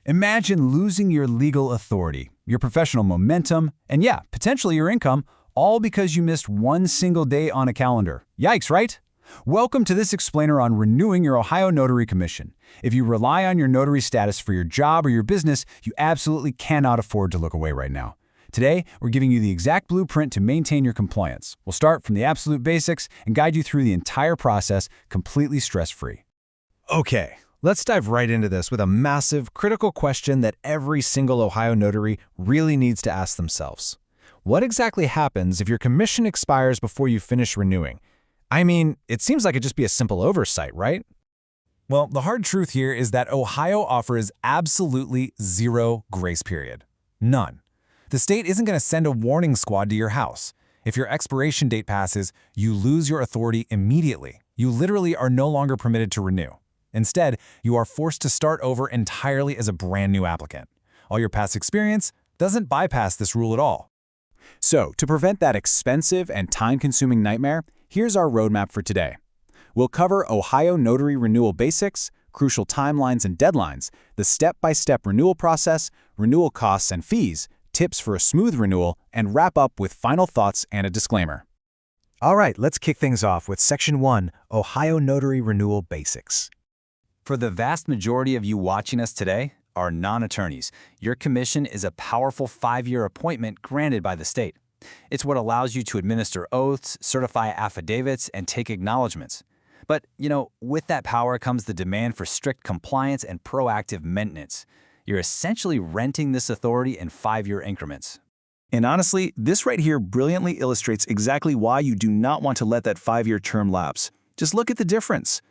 Imagine losing your legal authority, your professional momentum, and yeah, potentially your income, all because you missed one single day on a calendar. Yikes, right? Welcome to this explainer on renewing your Ohio Notary Commission. If you rely on your notary status for your job or your business, you absolutely cannot afford to look away right now. Today, we're giving you the exact blueprint to maintain your compliance. We'll start from the absolute basics and guide you through the entire process completely stress-free. Okay, let's dive right into this with a massive, critical question that every single Ohio notary really needs to ask themselves. What exactly happens if your commission expires before you finish renewing? I mean, it seems like it'd just be a simple oversight, right? Well, the hard truth here is that Ohio offers absolutely zero grace period. None. The state isn't going to send a warning squad to your house. If your expiration date passes, you lose your authority immediately. You literally are no longer permitted to renew. Instead, you are forced to start over entirely as a brand new applicant. All your past experience doesn't bypass this rule at all. So, to prevent that expensive and time-consuming nightmare, here's our roadmap for today. We'll cover Ohio Notary Renewal basics, crucial timelines and deadlines, the step-by-step renewal process, renewal costs and fees, tips for a smooth renewal, and wrap up with final thoughts and a disclaimer. All right, let's kick things off with Section 1, Ohio Notary Renewal Basics. For the vast majority of you watching us today are non-attorneys. Your commission is a powerful 5-year appointment granted by the state. It's what allows you to administer oaths, certify affidavits, and take acknowledgments. But, with that power comes the demand for strict compliance and proactive maintenance. You're essentially renting this authority in 5-year increments. And honestly, this right here brilliantly illustrates exactly why you do not want to let that 5-year term lapse. Just look at the difference.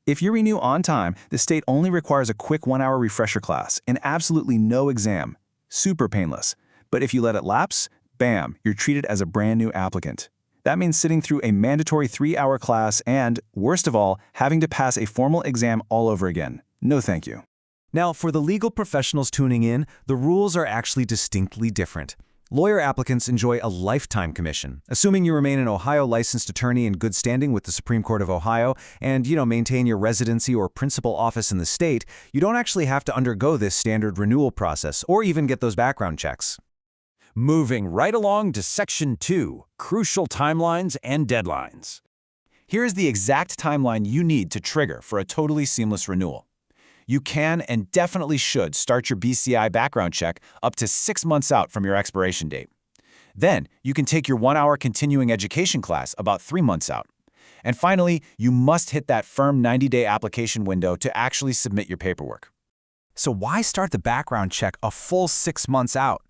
If you renew on time, the state only requires a quick 1-hour refresher class and absolutely no exam. Super painless. But if you let it lapse, bam, you're treated as a brand new applicant. That means sitting through a mandatory 3-hour class and, worst of all, having to pass a formal exam all over again. No thank you. Now, for the legal professionals tuning in, the rules are actually distinctly different. Lawyer applicants enjoy a lifetime commission, assuming you remain an Ohio licensed attorney in good standing with the Supreme Court of Ohio and, maintain your residency or principal office in the state. You don't actually have to undergo this standard renewal process or even get those background checks. Moving right along to Section 2, Crucial Timelines and Deadlines. Here's the exact timeline you need to trigger for a totally seamless renewal. You can and definitely should start your BCI background check up to 6 months out from your expiration date. Then, you can take your 1-hour continuing education class about 3 months out. And finally, you must hit that firm 90-day application window to actually submit your paperwork. So why start the background check a full 6 months out?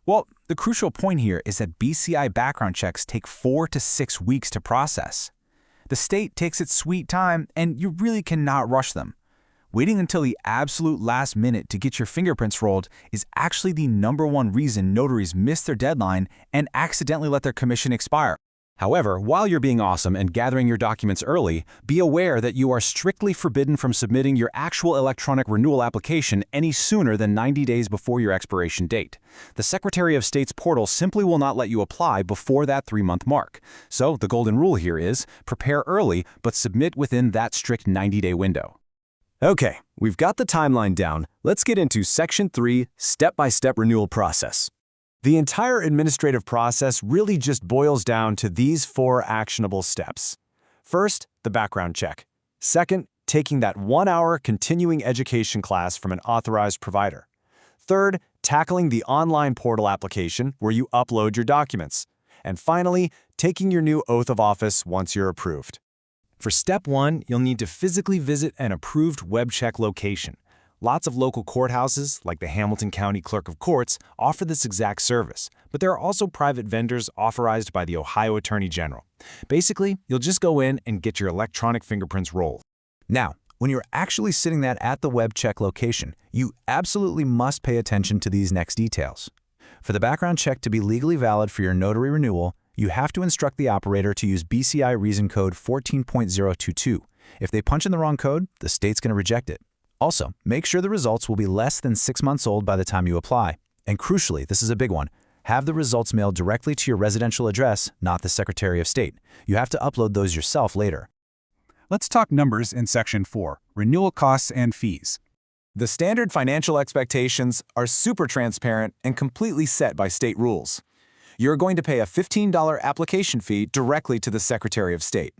Well, the crucial point here is that BCI background checks take 4 to 6 weeks to process. The state takes its sweet time, and you really cannot rush them. Waiting until the absolute last minute to get your fingerprints rolled is actually the #1 reason notaries miss their deadline and accidentally let their commission expire. However, while you're being awesome and gathering your documents early, be aware that you are strictly forbidden from submitting your actual electronic renewal application any sooner than 90 days before your expiration date. The Secretary of State's portal simply will not let you apply before that 3-month mark. So the golden rule here is prepare early, but submit within that strict 90-day window. Okay, we've got the timeline down. Let's get into Section 3, Step-by-Step Renewal Process. The entire administrative process really just boils down to these 4 actionable steps. First, the background check. Second, taking that 1-hour continuing education class from an authorized provider. Third, tackling the online portal application where you upload your documents. And finally, taking your new oath of office once you're approved. For Step 1, you'll need to physically visit an approved web check location. Lots of local courthouses, like the Hamilton County Clerk of Courts, offer this exact service, but there are also private vendors authorized by the Ohio Attorney General. Basically, you'll just go in and get your electronic fingerprints rolled. Now, when you're actually sitting at the web check location, you absolutely must pay attention to these next details. For the background check to be legally valid for your notary renewal, you have to instruct the operator to use BCI Reason Code 14.022. If they punch in the wrong code, the state's going to reject it. Also, make sure the results will be less than 6 months old by the time you apply. And crucially, this is a big one, have the results mailed directly to your residential address, not the Secretary of State. You have to upload those yourself later. Let's talk numbers in Section 4, Renewal Costs and Fees. The standard financial expectations are super transparent and completely set by state rules. You're going to pay a $15 application fee directly to the Secretary of State.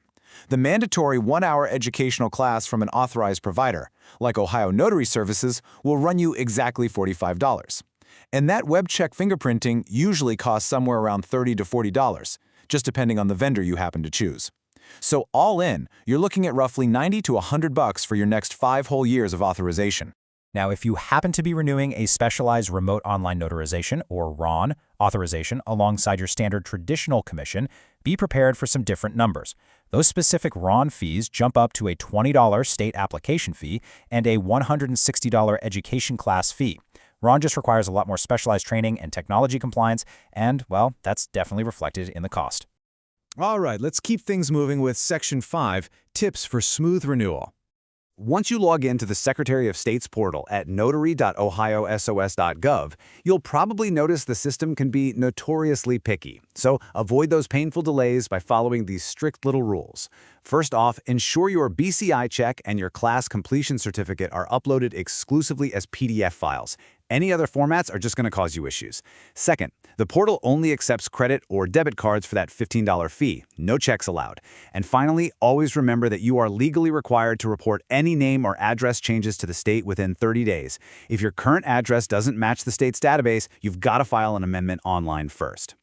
The mandatory one-hour educational class from an authorized provider, like Ohio Notary Services, will run you exactly $45. And that web check fingerprinting usually costs somewhere around $30 to $40, just depending on the vendor you happen to choose. So all in, you're looking at roughly $90 to $100 for your next 5 whole years of authorization. Now, if you happen to be renewing a specialized remote online notarization, or RON, authorization alongside your standard traditional commission, be prepared for some different numbers. Those specific RON fees jump up to a $20 state application fee and a $160 education class fee. RON just requires a lot more specialized training and technology compliance, and, well, that's definitely reflected in the cost. All right, let's keep things moving with Section 5, Tips for Smooth Renewal. Once you log into the Secretary of State's portal at notary.ohiosos.gov, you'll probably notice the system can be notoriously picky. So avoid those painful delays by following these strict little rules. First off, ensure your BCI check and your class completion certificate are uploaded exclusively as PDF files. Any other formats are just going to cause you issues. Second, the portal only accepts credit or debit cards for that $15 fee. No checks allowed. And finally, always remember that you are legally required to report any name or address changes to the state within 30 days. If your current address doesn't match the state's database, you've got to file an amendment online first.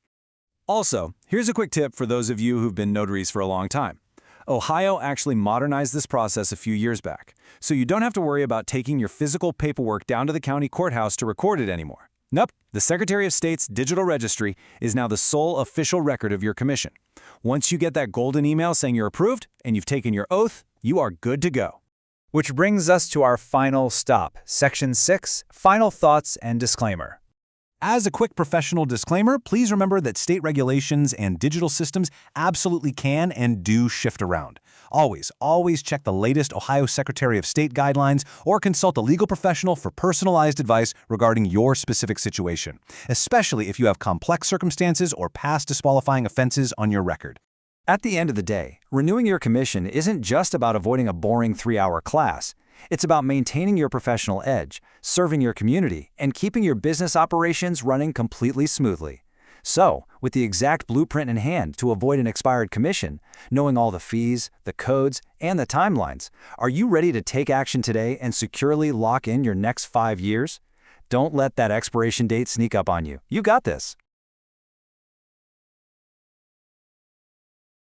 Also, here's a quick tip for those of you who've been notaries for a long time. Ohio actually modernized this process a few years back, so you don't have to worry about taking your physical paperwork down to the county courthouse to record it anymore. Nope, the Secretary of State's digital registry is now the sole official record of your commission. Once you get that golden email saying you're approved and you've taken your oath, you are good to go. Which brings us to our final stop, Section 6, Final Thoughts and Disclaimer. As a quick professional disclaimer, please remember that state regulations and digital systems absolutely can and do shift around. Always check the latest Ohio Secretary of State guidelines or consult a legal professional for personalized advice regarding your specific situation, especially if you have complex circumstances or past disqualifying offenses on your record. At the end of the day, renewing your commission isn't just about avoiding a boring 3-hour class. It's about maintaining your professional edge, serving your community, and keeping your business operations running completely smoothly. So, with the exact blueprint in hand to avoid an expired commission, knowing all the fees, the codes, and the timelines, are you ready to take action today and securely lock in your next 5 years? Don't let that expiration date sneak up on you. You got this.